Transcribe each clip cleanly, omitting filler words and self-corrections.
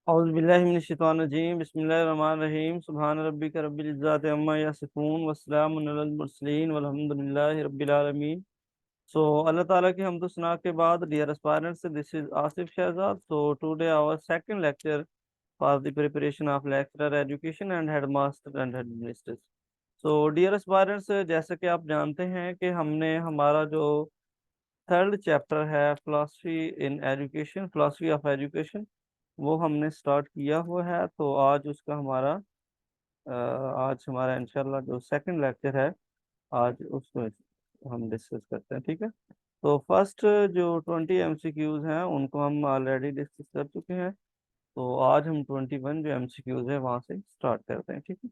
औज़ुबिल्लाहिमिनश्शैतानिर्रजीम बिस्मिल्लाहिर्रहमानिर्रहीम सुब्हान रब्बिका रब्बिल इज़्ज़ति अम्मा यसिफून वस्सलामुन अलल मुरसलीन वल्हम्दुलिल्लाहि रब्बिल आलमीन। So Allah Ta'ala की हमदो सना के बाद, dear aspirants, this is Asif Shahzad. So today our second lecture for the preparation of lecturer education and headmaster and headmistress. So dear aspirants, जैसे कि आप जानते हैं कि हमने हमारा जो थर्ड चैप्टर है philosophy in education, philosophy of education, वो हमने स्टार्ट किया हुआ है। तो आज उसका हमारा आज हमारा इंशाल्लाह जो सेकंड लेक्चर है, आज उसको हम डिस्कस करते हैं, ठीक है। तो फर्स्ट जो 20 MCQs हैं उनको हम ऑलरेडी डिस्कस कर चुके हैं। तो आज हम 21 जो MCQs है वहाँ से स्टार्ट करते हैं, ठीक है।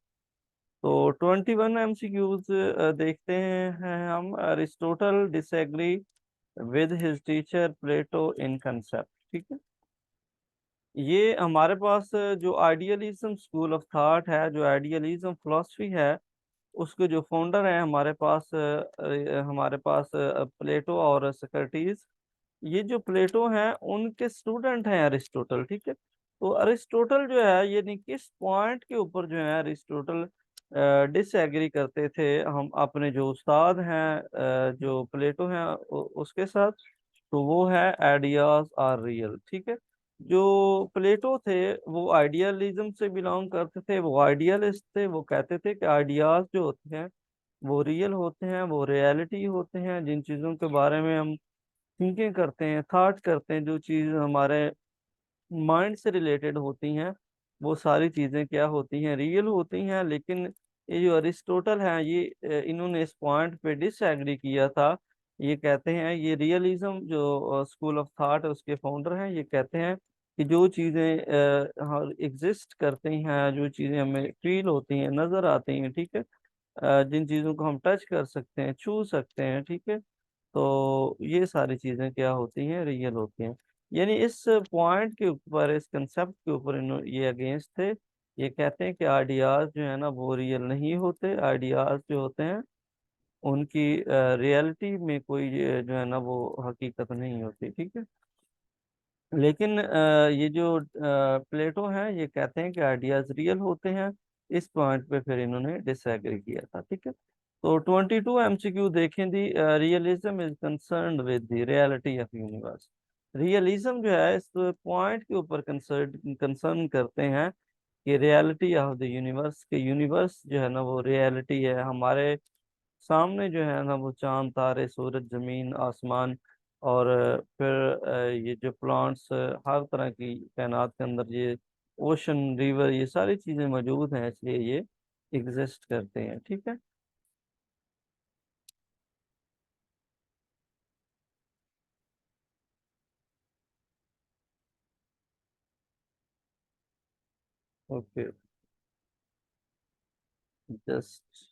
तो 21 MCQs देखते हैं हम। Aristotle disagree with his teacher Plato in concept, ठीक है। ये हमारे पास जो आइडियलिज्म स्कूल ऑफ थॉट है, जो आइडियलिज्म फिलोसफी है, उसके जो फाउंडर हैं हमारे पास प्लेटो और सोक्रेटिस। ये जो प्लेटो हैं उनके स्टूडेंट हैं अरिस्टोटल, ठीक है। तो अरिस्टोटल जो है, ये नहीं किस पॉइंट के ऊपर जो है अरिस्टोटल डिसएग्री करते थे हम अपने जो उस्ताद हैं जो प्लेटो हैं उसके साथ। तो वो है आइडियाज आर रियल, ठीक है। जो प्लेटो थे वो आइडियलिज्म से बिलोंग करते थे, वो आइडियलिस्ट थे। वो कहते थे कि आइडियाज जो होते हैं वो रियल होते हैं, वो रियलिटी होते हैं। जिन चीज़ों के बारे में हम थिंकिंग करते हैं, थॉट करते हैं, जो चीज़ हमारे माइंड से रिलेटेड होती हैं, वो सारी चीज़ें क्या होती हैं, रियल होती हैं। लेकिन ये जो अरिस्टोटल हैं, ये इन्होंने इस पॉइंट पे डिसएग्री किया था। ये कहते हैं, ये रियलिज्म जो स्कूल ऑफ थॉट है उसके फाउंडर हैं, ये कहते हैं कि जो चीज़ें एग्जिस्ट करती हैं, जो चीज़ें हमें फील होती हैं, नज़र आती हैं, ठीक है, जिन चीज़ों को हम टच कर सकते हैं, छू सकते हैं, ठीक है, तो ये सारी चीज़ें क्या होती हैं, रियल होती हैं। यानी इस पॉइंट के ऊपर, इस कंसेप्ट के ऊपर ये अगेंस्ट थे। ये कहते हैं कि आइडियाज जो है ना वो रियल नहीं होते। आइडियाज जो होते हैं उनकी रियलिटी में कोई जो है ना वो हकीकत नहीं होती, ठीक है। लेकिन ये जो प्लेटो हैं ये कहते हैं कि आइडियाज रियल होते हैं। इस पॉइंट पे फिर इन्होंने डिसएग्री किया था, ठीक है। तो 22 MCQ देखें। The realism is concerned with the reality of universe. Realism जो है इस पॉइंट के ऊपर कंसर्न करते हैं कि रियलिटी ऑफ द यूनिवर्स, के यूनिवर्स जो है ना वो रियलिटी है। हमारे सामने जो है ना वो चांद, तारे, सूरज, जमीन, आसमान, और फिर ये जो प्लांट्स, हर तरह की कायनात के अंदर ये ओशन, रिवर, ये सारी चीजें मौजूद हैं, इसलिए ये एग्जिस्ट करते हैं, ठीक है। ओके, जस्ट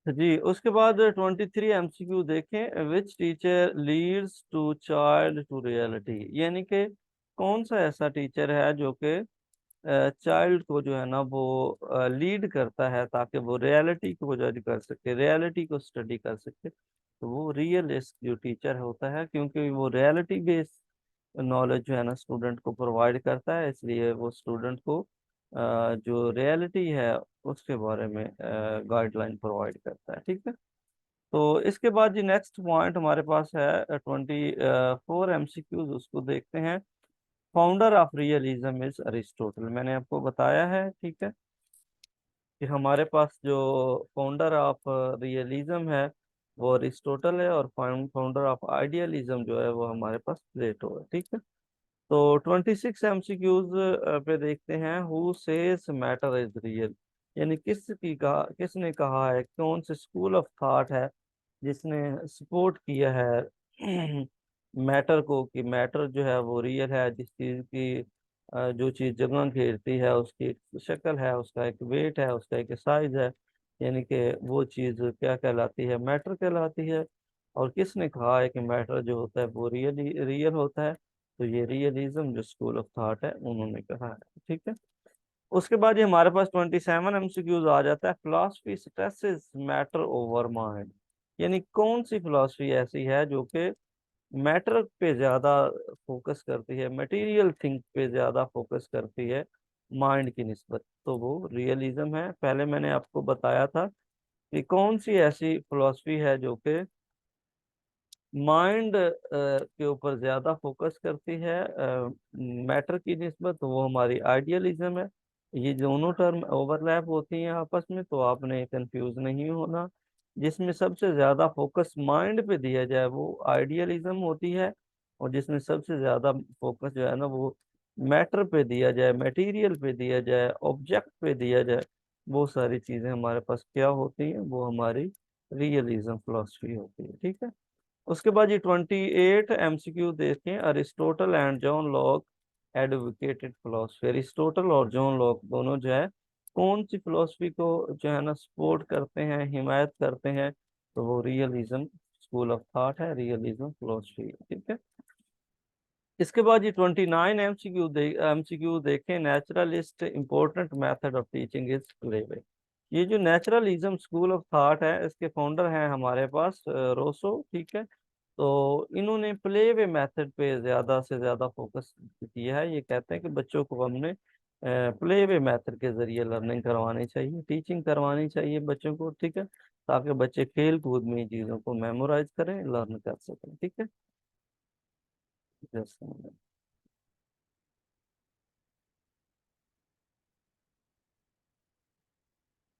जी। उसके बाद 23 MCQ देखें। Which teacher leads to child to reality, यानी कि कौन सा ऐसा टीचर है जो कि चाइल्ड को जो है ना वो लीड करता है ताकि वो रियलिटी को जज कर सके, रियलिटी को स्टडी कर सके। तो वो रियलिस्ट जो टीचर होता है, क्योंकि वो रियलिटी बेस्ड नॉलेज जो है ना स्टूडेंट को प्रोवाइड करता है, इसलिए वो स्टूडेंट को जो रियलिटी है उसके बारे में गाइडलाइन प्रोवाइड करता है, ठीक है। तो इसके बाद जी नेक्स्ट पॉइंट हमारे पास है 24 MCQs, उसको देखते हैं। Founder of realism is Aristotle. मैंने आपको बताया है, ठीक है, कि हमारे पास जो फाउंडर ऑफ रियलिज्म है वो अरिस्टोटल है, और फाउंडर ऑफ आइडियलिज्म जो है वो हमारे पास प्लेटो है, ठीक है। तो 26 MCQs पे देखते हैं। Who says matter is real, यानी किसने कहा है, कौन से स्कूल ऑफ थॉट है जिसने सपोर्ट किया है मैटर को, कि मैटर जो है वो रियल है। जिस चीज की जो चीज जगह घेरती है उसकी एक शक्ल है, उसका एक वेट है, उसका एक साइज है, यानी कि वो चीज क्या कहलाती है, मैटर कहलाती है। और किसने कहा है कि मैटर जो होता है वो रियल होता है। तो ये रियलिज्म जो स्कूल ऑफ थॉट है उन्होंने कहा है, ठीक है। उसके बाद ये हमारे पास 27 MCQs आ जाता है। Philosophy stresses matter over mind, यानी कौन सी फिलॉसफी ऐसी है जो कि मैटर पे ज्यादा फोकस करती है, मटेरियल थिंग पे ज्यादा फोकस करती है माइंड की निस्बत। तो वो रियलिज्म है। पहले मैंने आपको बताया था कि कौन सी ऐसी फिलॉसफी है जो कि माइंड के ऊपर ज्यादा फोकस करती है मैटर की निस्बत, तो वो हमारी आइडियलिज्म है। ये दोनों टर्म ओवरलैप होती हैं आपस में, तो आपने कंफ्यूज नहीं होना। जिसमें सबसे ज्यादा फोकस माइंड पे दिया जाए वो आइडियलिज्म होती है, और जिसमें सबसे ज्यादा फोकस जो है ना वो मैटर पे दिया जाए, मटेरियल पे दिया जाए, ऑब्जेक्ट पे दिया जाए, वो सारी चीजें हमारे पास क्या होती हैं, वो हमारी रियलिज्म फिलोसफी होती है। ठीक है। उसके बाद ये 28 MCQ देखें। Aristotle and John Locke advocated philosophy. Aristotle और जॉन लॉक दोनों जो है कौन सी फिलोसफी को जो है ना सपोर्ट करते हैं, हिमायत करते हैं, तो वो रियलिज्म स्कूल ऑफ थॉट है, रियलिज्म फिलोसफी। ठीक है। इसके बाद ये 29 MCQ देखें। Naturalist important method of teaching is play. ये जो नेचुरलिज्म स्कूल ऑफ थॉट है इसके फाउंडर हैं हमारे पास रोसो। ठीक है। तो इन्होंने प्ले वे मेथड पे ज्यादा से ज्यादा फोकस किया है। ये कहते हैं कि बच्चों को हमने प्ले वे मेथड के जरिए लर्निंग करवानी चाहिए, टीचिंग करवानी चाहिए बच्चों को। ठीक है। ताकि बच्चे खेल कूद में चीजों को मेमोराइज करें, लर्न कर सकें। ठीक है। जैसे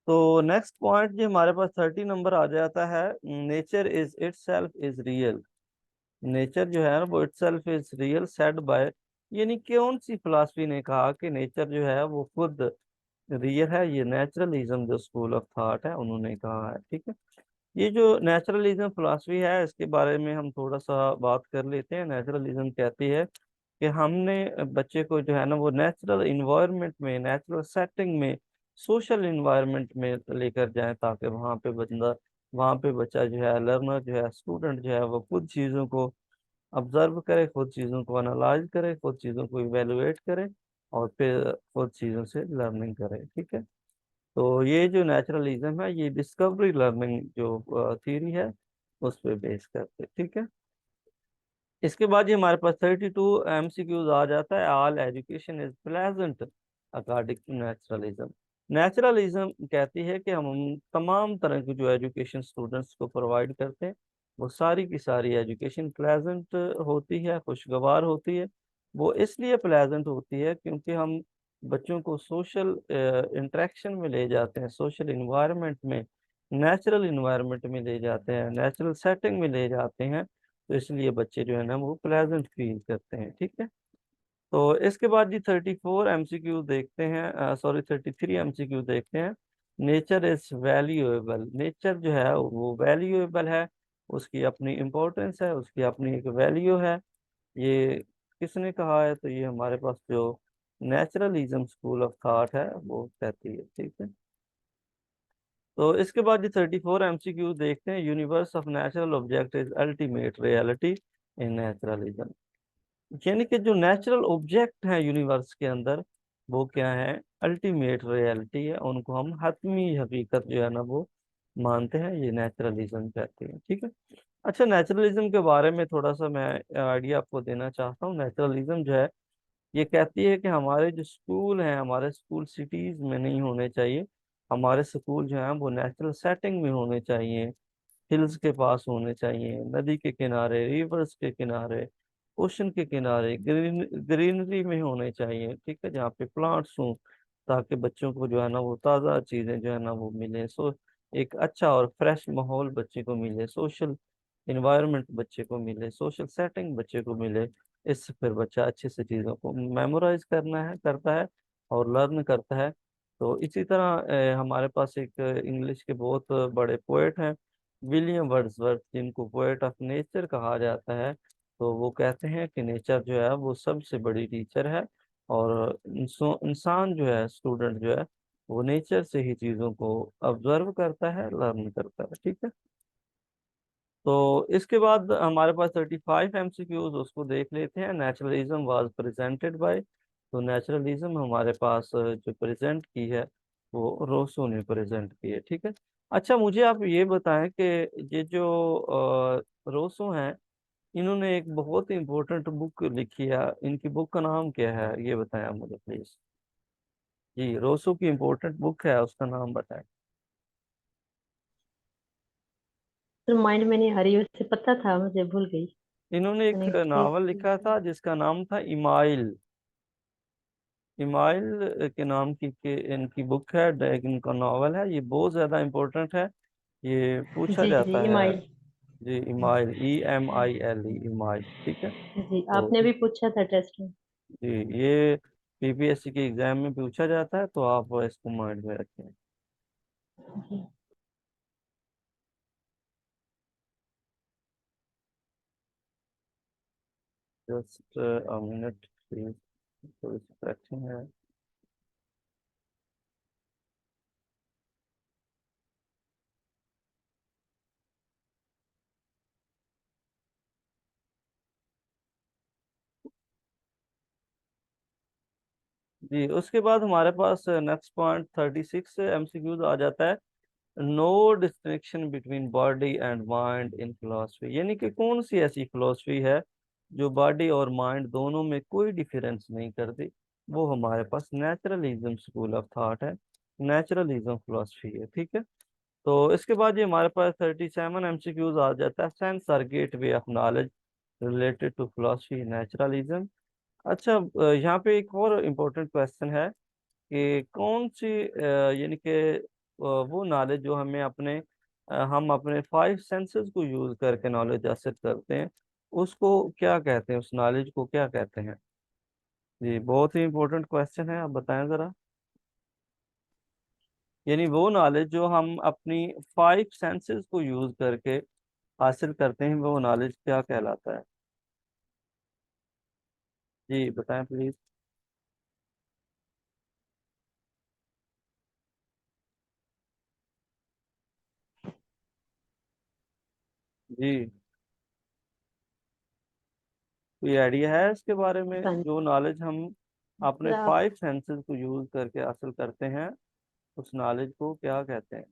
तो नेक्स्ट पॉइंट जो हमारे पास 30 नंबर आ जाता है। Nature is it self is real. Nature जो है ना वो it self is real said bye, यानी कौन सी फिलॉसफी ने कहा कि नेचर जो है वो खुद रियल है। ये नेचुरलिज्म जो स्कूल ऑफ थॉट है उन्होंने कहा है। ठीक है। ये जो नेचुरलिज्म फिलॉसफी है इसके बारे में हम थोड़ा सा बात कर लेते हैं। नेचुरलिज्म कहती है कि हमने बच्चे को जो है ना वो नेचुरल इन्वायरमेंट में, नेचुरल सेटिंग में, सोशल इन्वायरमेंट में लेकर जाएं, ताकि वहाँ पे बच्चा जो है, लर्नर जो है, स्टूडेंट जो है वो खुद चीज़ों को ऑब्जर्व करे, खुद चीज़ों को एनालाइज करे, खुद चीज़ों को इवेलुएट करे, और फिर खुद चीज़ों से लर्निंग करे। ठीक है। तो ये जो नेचुरलिज्म है ये डिस्कवरी लर्निंग जो थ्योरी है उस पर बेस करते। ठीक है। इसके बाद ये हमारे पास 32 MCQs आ जाता है। All education is pleasant according to naturalism. Naturalism कहती है कि हम तमाम तरह की जो एजुकेशन स्टूडेंट्स को प्रोवाइड करते हैं वो सारी की सारी एजुकेशन प्लेजेंट होती है, खुशगवार होती है। वो इसलिए प्लेजेंट होती है क्योंकि हम बच्चों को सोशल इंटरेक्शन में ले जाते हैं, सोशल इन्वायरमेंट में, नेचुरल इन्वायरमेंट में ले जाते हैं, नेचुरल सेटिंग में ले जाते हैं। तो इसलिए बच्चे जो है ना वो प्लेजेंट फील करते हैं। ठीक है। तो इसके बाद जी 34 MCQ देखते हैं, सॉरी 33 MCQ देखते हैं। Nature is valuable. नेचर जो है वो वैल्यूएबल है, उसकी अपनी इम्पोर्टेंस है, उसकी अपनी एक वैल्यू है। ये किसने कहा है? तो ये हमारे पास जो नेचुरलिज्म स्कूल ऑफ थॉट है वो कहती है। ठीक है। तो इसके बाद ये 34 MCQ देखते हैं। Universe of natural object is ultimate reality in naturalism. यानी कि जो नेचुरल ऑब्जेक्ट है यूनिवर्स के अंदर वो क्या है? अल्टीमेट रियलिटी है, उनको हम हतमी हकीकत जो है ना वो मानते हैं। ये नेचुरलिज्म कहते हैं। ठीक है। अच्छा, नेचुरलिज्म के बारे में थोड़ा सा मैं आइडिया आपको देना चाहता हूँ। नेचुरलिज्म जो है ये कहती है कि हमारे जो स्कूल हैं, हमारे स्कूल सिटीज में नहीं होने चाहिए। हमारे स्कूल जो हैं वो नेचुरल सेटिंग में होने चाहिए, हिल्स के पास होने चाहिए, नदी के किनारे, रिवर्स के किनारे, ओशन के किनारे, ग्रीनरी में होने चाहिए। ठीक है। जहाँ पे प्लांट्स हों, ताकि बच्चों को जो है ना वो ताज़ा चीज़ें जो है ना वो मिले। एक अच्छा और फ्रेश माहौल बच्चे को मिले, सोशल इन्वायरमेंट बच्चे को मिले, सोशल सेटिंग बच्चे को मिले। इससे फिर बच्चा अच्छे से चीज़ों को मेमोराइज करता है और लर्न करता है। तो इसी तरह हमारे पास एक इंग्लिश के बहुत बड़े पोएट हैं, विलियम वर्ड्सवर्थ, जिनको पोएट ऑफ नेचर कहा जाता है। तो वो कहते हैं कि नेचर जो है वो सबसे बड़ी टीचर है, और इंसान जो है, स्टूडेंट जो है, वो नेचर से ही चीज़ों को ऑब्जर्व करता है, लर्न करता है। ठीक है। तो इसके बाद हमारे पास 35 MCQs उसको देख लेते हैं। Naturalism was presented by. तो नेचुरलिज्म हमारे पास जो प्रेजेंट की है वो रोसो ने प्रेजेंट की है, ठीक है। अच्छा, मुझे आप ये बताएं कि ये जो रोसो हैं, इन्होंने एक बहुत इंपॉर्टेंट बुक लिखी है, इनकी बुक का नाम क्या है ये बताएं आप मुझे प्लीज। जी, रोसो की इंपॉर्टेंट बुक है, उसका नाम बताएं। तो माइंड में नहीं आ रही, उससे पता था, मुझे भूल गई। इन्होंने एक मैंने नावल लिखा था जिसका नाम था इमाइल। इमाइल के नाम की इनकी बुक है, इनका नावल है, ये बहुत ज्यादा इम्पोर्टेंट है, ये पूछा जी जी, जाता है। इमाइल। जी, इमाइल, EMILE, इमाइल, ठीक है। जी, तो आपने भी पूछा था टेस्ट में। जी, ये PPSC के एग्जाम में पूछा जाता है, तो आप इसको माइंड में रखें। जी। जस्ट अ मिनट प्लीज, थोड़ी सी correction है। जी, उसके बाद हमारे पास नेक्स्ट पॉइंट 36 MCQs आ जाता है। No distinction between body and mind in philosophy, यानी कि कौन सी ऐसी फिलोसफी है जो बॉडी और माइंड दोनों में कोई डिफरेंस नहीं करती। वो हमारे पास नेचुरलिज्म स्कूल ऑफ थॉट है, नेचुरलिज्म फिलोसफी है, ठीक है। तो इसके बाद ये हमारे पास 37 MCQs आ जाता है। Sense are gateway of knowledge related to philosophy naturalism. अच्छा, यहाँ पे एक और इम्पोर्टेंट क्वेश्चन है कि कौन सी यानी कि वो नॉलेज जो हम अपने 5 सेंसेस को यूज करके नॉलेज हासिल करते हैं, उसको क्या कहते हैं, उस नॉलेज को क्या कहते हैं। जी, बहुत ही इम्पोर्टेंट क्वेश्चन है, आप बताएं जरा। यानी वो नॉलेज जो हम अपनी 5 सेंसेस को यूज करके हासिल करते हैं, वो नॉलेज क्या कहलाता है। जी बताएं प्लीज। जी, कोई आइडिया है इसके बारे में, पता नहीं। जो नॉलेज हम अपने फिर आप 5 सेंसेस को यूज करके हासिल करते हैं, उस नॉलेज को क्या कहते हैं।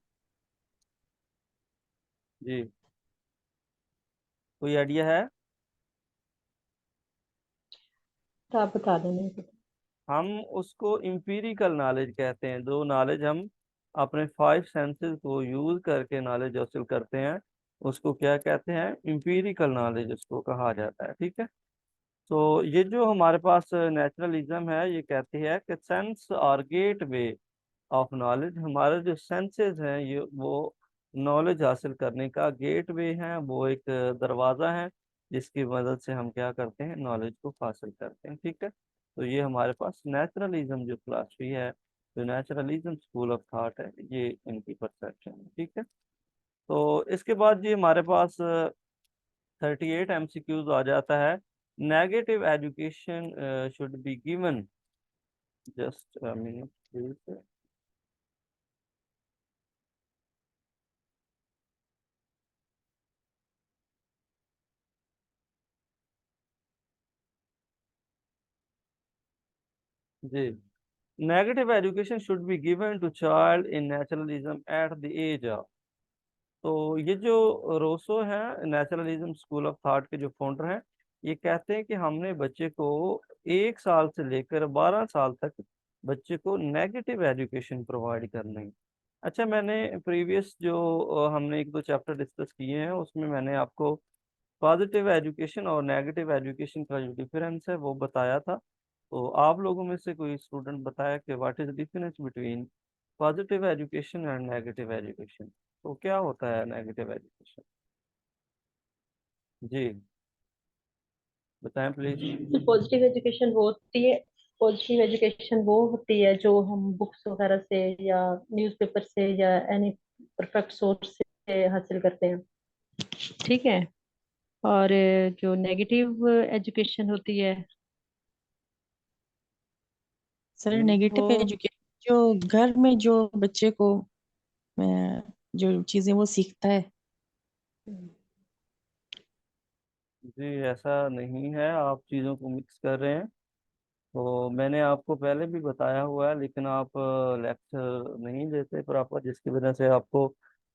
जी, कोई आइडिया है। तो आप बता देना। हम उसको इम्पीरिकल नॉलेज कहते हैं, जो नॉलेज हम अपने 5 सेंसेस को यूज करके नॉलेज हासिल करते हैं, उसको क्या कहते हैं, इम्पीरिकल नॉलेज उसको कहा जाता है, ठीक है। तो ये जो हमारे पास नेचुरलिज्म है, ये कहती है कि सेंस और गेट वे ऑफ नॉलेज, हमारे जो सेंसेस हैं ये वो नॉलेज हासिल करने का गेट वे है, वो एक दरवाज़ा है जिसकी मदद से हम क्या करते हैं, नॉलेज को हासिल करते हैं, ठीक है। तो ये हमारे पास नेचुरलिज्म जो फिलासफी है, जो नेचुरलिज्म स्कूल ऑफ थॉट है, ये इनकी परसेप्शन है, ठीक है। तो इसके बाद ये हमारे पास 38 MCQs आ जाता है। Negative education should be given, just minute please. जी, negative education should be given to child in naturalism at the age of. तो ये जो रोसो है, नेचुरलिज्म स्कूल ऑफ थॉट के जो फाउंडर हैं, ये कहते हैं कि हमने बच्चे को 1 साल से लेकर 12 साल तक बच्चे को नेगेटिव एजुकेशन प्रोवाइड करनी है। अच्छा, मैंने प्रीवियस जो हमने 1-2 चैप्टर डिस्कस किए हैं, उसमें मैंने आपको पॉजिटिव एजुकेशन और नेगेटिव एजुकेशन का जो डिफरेंस है वो बताया था। तो आप लोगों में से कोई स्टूडेंट बताया कि what is difference between positive education and negative education. तो क्या होता है नेगेटिव एजुकेशन। जी बताएं प्लीज। पॉजिटिव एजुकेशन वो होती है, पॉजिटिव एजुकेशन वो होती है जो हम बुक्स वगैरह से या न्यूज़पेपर से या एनी परफेक्ट सोर्स से हासिल करते हैं। ठीक है। और जो नेगेटिव एजुकेशन होती है। सर वो नेगेटिव एजुकेशन जो घर में जो बच्चे को अ, जो चीजें वो सीखता है। जी, ऐसा नहीं है, आप चीज़ों को मिक्स कर रहे हैं। तो मैंने आपको पहले भी बताया हुआ है, लेकिन आप लेक्चर नहीं लेते प्रॉपर, जिसकी वजह से आपको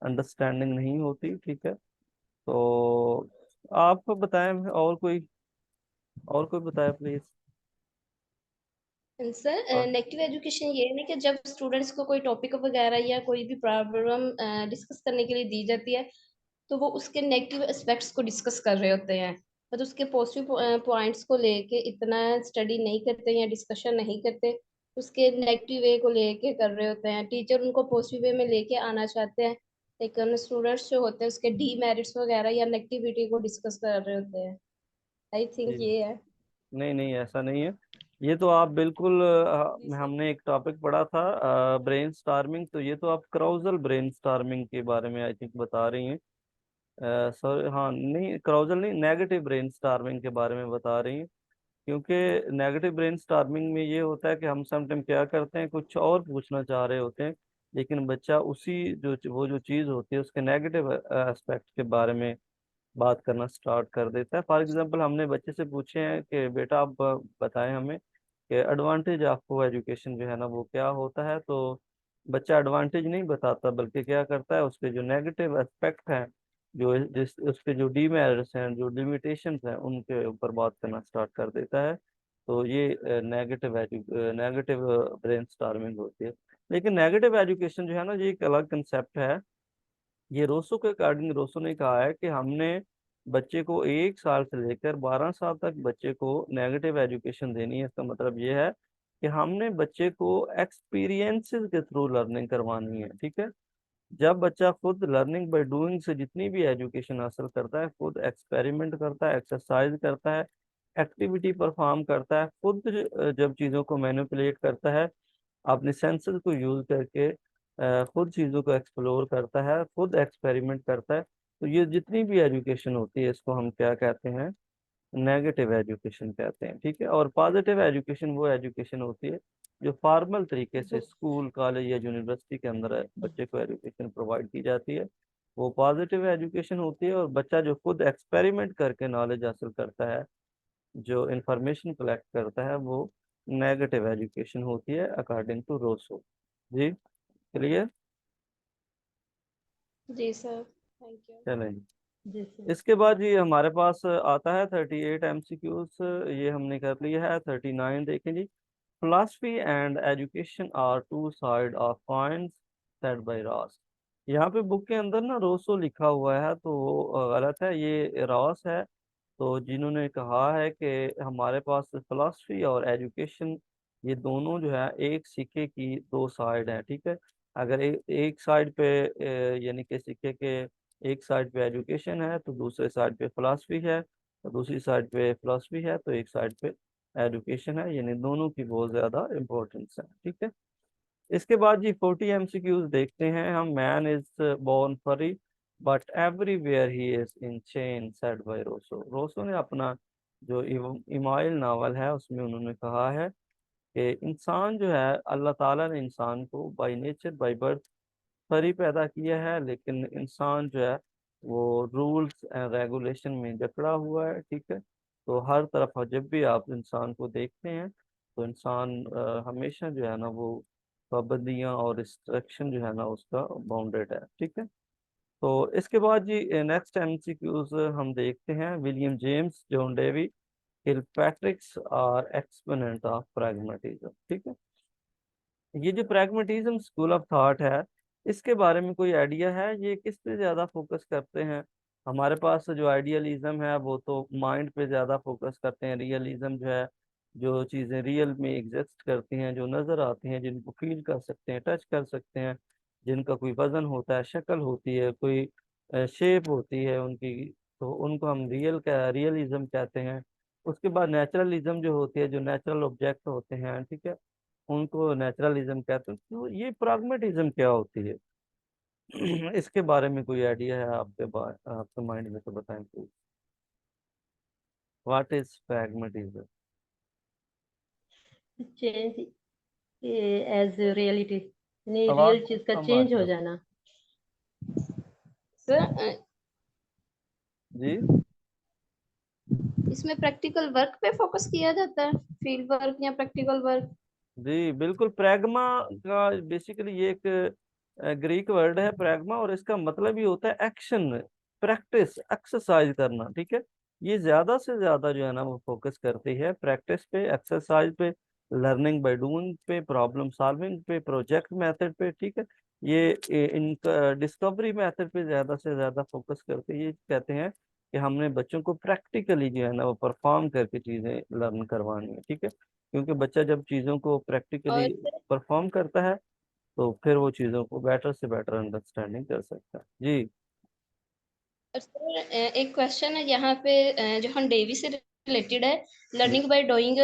अंडरस्टैंडिंग नहीं होती। ठीक है, तो आप बताएं, और कोई बताए प्लीज। सर नेगेटिव एजुकेशन ये है ना कि जब स्टूडेंट्स को कोई टॉपिक वगैरह या कोई भी प्रॉब्लम डिस्कस करने के लिए दी जाती है, तो वो उसके नेगेटिव एस्पेक्ट्स को डिस्कस कर रहे होते हैं, तो उसके पॉजिटिव पॉइंट्स को लेके इतना स्टडी नहीं करते या डिस्कशन नहीं करते, उसके नेगेटिव वे को लेके कर रहे होते हैं। टीचर उनको पॉजिटिव वे में लेके आना चाहते हैं, लेकिन स्टूडेंट्स जो होते हैं उसके डीमेरिट्स वगैरह या नेगेटिविटी को डिस्कस कर रहे होते हैं। आई थिंक जी ये है। नहीं नहीं, ऐसा नहीं है। ये तो आप बिल्कुल जी सर। हमने एक टॉपिक पढ़ा था ब्रेन स्टार्मिंग, तो ये तो आप क्राउजल ब्रेन स्टार्मिंग के बारे में आई थिंक बता रही हैं। सर हाँ, नहीं क्राउजल नहीं, नेगेटिव ब्रेन स्टार्मिंग के बारे में बता रही हैं। क्योंकि नेगेटिव ब्रेन स्टार्मिंग में ये होता है कि हम समटाइम क्या करते हैं, कुछ और पूछना चाह रहे होते हैं, लेकिन बच्चा उसी जो वो जो चीज़ होती है उसके नेगेटिव एस्पेक्ट के बारे में बात करना स्टार्ट कर देता है। फॉर एग्जांपल, हमने बच्चे से पूछे हैं कि बेटा आप बताएं हमें कि एडवांटेज ऑफ एजुकेशन जो है ना वो क्या होता है, तो बच्चा एडवांटेज नहीं बताता, बल्कि क्या करता है, उसके जो नेगेटिव एस्पेक्ट हैं, जो जिस उसके जो डीमेरिट्स हैं, जो लिमिटेशंस हैं, उनके ऊपर बात करना स्टार्ट कर देता है। तो ये नेगेटिव ब्रेन स्टार्मिंग होती है। लेकिन नेगेटिव एजुकेशन जो है ना, ये एक अलग कंसेप्ट है। ये रोसो के अकॉर्डिंग, रोसो ने कहा है कि हमने बच्चे को 1 साल से लेकर 12 साल तक बच्चे को नेगेटिव एजुकेशन देनी है। इसका मतलब ये है कि हमने बच्चे को एक्सपीरियंसेस के थ्रू लर्निंग करवानी है। ठीक है, जब बच्चा खुद लर्निंग बाय डूइंग से जितनी भी एजुकेशन हासिल करता है, खुद एक्सपेरिमेंट करता है, एक्सरसाइज करता है, एक्टिविटी परफॉर्म करता है, खुद जब चीज़ों को मैनिपुलेट करता है, अपने सेंसेस को यूज करके खुद चीज़ों को एक्सप्लोर करता है, खुद एक्सपेरिमेंट करता है, तो ये जितनी भी एजुकेशन होती है इसको हम क्या कहते हैं, नेगेटिव एजुकेशन कहते हैं। ठीक है, और पॉजिटिव एजुकेशन वो एजुकेशन होती है जो फॉर्मल तरीके से बुक स्कूल, कॉलेज या यूनिवर्सिटी के अंदर बच्चे को एजुकेशन प्रोवाइड की जाती है, वो पॉजिटिव एजुकेशन होती है। और बच्चा जो खुद एक्सपेरिमेंट करके नॉलेज हासिल करता है, जो इंफॉर्मेशन कलेक्ट करता है, वो नेगेटिव एजुकेशन होती है अकॉर्डिंग टू रोसो। जी क्लियर। जी सर, थैंक यू। चलें, जैसे इसके बाद ये हमारे पास आता है 38 MCQs। ये हमने कर लिया है। 39 देखें जी। Philosophy and education are two side of coins said by Ross. यहाँ पे बुक के अंदर ना रोसो लिखा हुआ है, तो वो गलत है, ये रॉस है। तो जिन्होंने कहा है कि हमारे पास फिलासफी और एजुकेशन, ये दोनों जो है एक सिक्के की दो साइड हैं। ठीक है, अगर एक साइड पे यानी कि सिक्के के एक साइड पे एजुकेशन है, तो दूसरे साइड पे फिलासफी है, और दूसरी साइड पे फिलासफी है तो एक साइड पे एजुकेशन है, यानी दोनों की बहुत ज़्यादा इम्पोर्टेंस है। ठीक है, इसके बाद जी 40 MCQs देखते हैं हम। Man is born free but everywhere he is in chain said by Rousseau. Rousseau ने अपना जो इमाइल नावल है उसमें उन्होंने कहा है कि इंसान जो है, अल्लाह ताला ने इंसान को by nature by birth free पैदा किया है, लेकिन इंसान जो है वो रूल्स एंड रेगुलेशन में जकड़ा हुआ है। ठीक है, तो हर तरफ जब भी आप इंसान को देखते हैं, तो इंसान हमेशा जो है ना वो पाबंदियाँ और रिस्ट्रिक्शन जो है ना उसका बाउंडेड है। ठीक है, तो इसके बाद जी नेक्स्ट MCQs हम देखते हैं। विलियम जेम्स, जॉन डेवी, किलपैट्रिक्स और एक्सपोनेंट ऑफ प्रैग्मेटिज्म। ठीक है, ये जो प्रैग्मेटिज्म स्कूल ऑफ थॉट है, इसके बारे में कोई आइडिया है, ये किस पे ज्यादा फोकस करते हैं? हमारे पास जो आइडियलिज्म है वो तो माइंड पे ज्यादा फोकस करते हैं। रियलिज्म जो है, जो चीजें रियल में एग्जिस्ट करती हैं, जो नजर आती हैं, जिनको फील कर सकते हैं, टच कर सकते हैं, जिनका कोई वजन होता है, शक्ल होती है, कोई शेप होती है उनकी, तो उनको हम रियलिज्म कहते हैं। उसके बाद नेचुरलिज्म जो होती है, जो नेचुरल ऑब्जेक्ट होते हैं, ठीक है, उनको नेचुरलिज्म कहते हैं। तो ये प्राग्मेटिज्म क्या होती है? इसके बारे में कोई आइडिया है आपके माइंड में, तो बताएं please. What is pragmatism? Change as reality, नहीं आवाज रियल बहुत चीज का कम आ चेंज रही हो है। जाना। सर जी इसमें प्रैक्टिकल वर्क पे फोकस किया जाता है, फील्ड वर्क या प्रैक्टिकल वर्क? जी बिल्कुल, प्रैग्मा का बेसिकली ये एक ग्रीक वर्ड है प्रैग्मा, और इसका मतलब ही होता है एक्शन, प्रैक्टिस, एक्सरसाइज करना, ठीक है। ये ज्यादा से ज्यादा जो है ना वो फोकस करती है प्रैक्टिस पे, एक्सरसाइज पे, लर्निंग बाय डूइंग पे, प्रॉब्लम सॉल्विंग पे, प्रोजेक्ट मेथड पे, ठीक है। ये इनका डिस्कवरी मेथड पे ज्यादा से ज्यादा फोकस करते हैं। ये कहते हैं कि हमने बच्चों को प्रैक्टिकली जो है ना वो परफॉर्म करके चीजें लर्न करवानी है, ठीक है। क्योंकि बच्चा जब चीज़ों को प्रैक्टिकली और परफॉर्म करता है तो फिर वो चीज़ों को बेटर से बेटर अंडरस्टैंडिंग कर सकता है। जी सर, एक क्वेश्चन है यहाँ पे, जो हम डेवी से रिलेटेड है, जी। लर्निंग बाय डूइंग,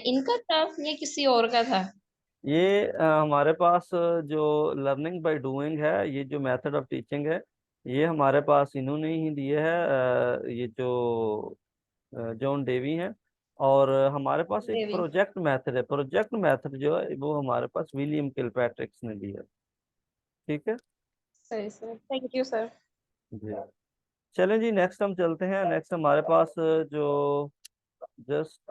इनका था या किसी और का था? ये हमारे पास जो लर्निंग बाय डूइंग है, ये जो मेथड ऑफ टीचिंग है, ये हमारे पास इन्होंने ही दिए है, ये जो जॉन डेवी हैं। और हमारे पास एक डेवी। प्रोजेक्ट मेथड है, प्रोजेक्ट मेथड जो है वो हमारे पास विलियम किलपैट्रिक्स ने दिया है, ठीक है। सही सर, थैंक यू सर। जी चलें जी, नेक्स्ट हम चलते हैं। नेक्स्ट हमारे पास जो जस्ट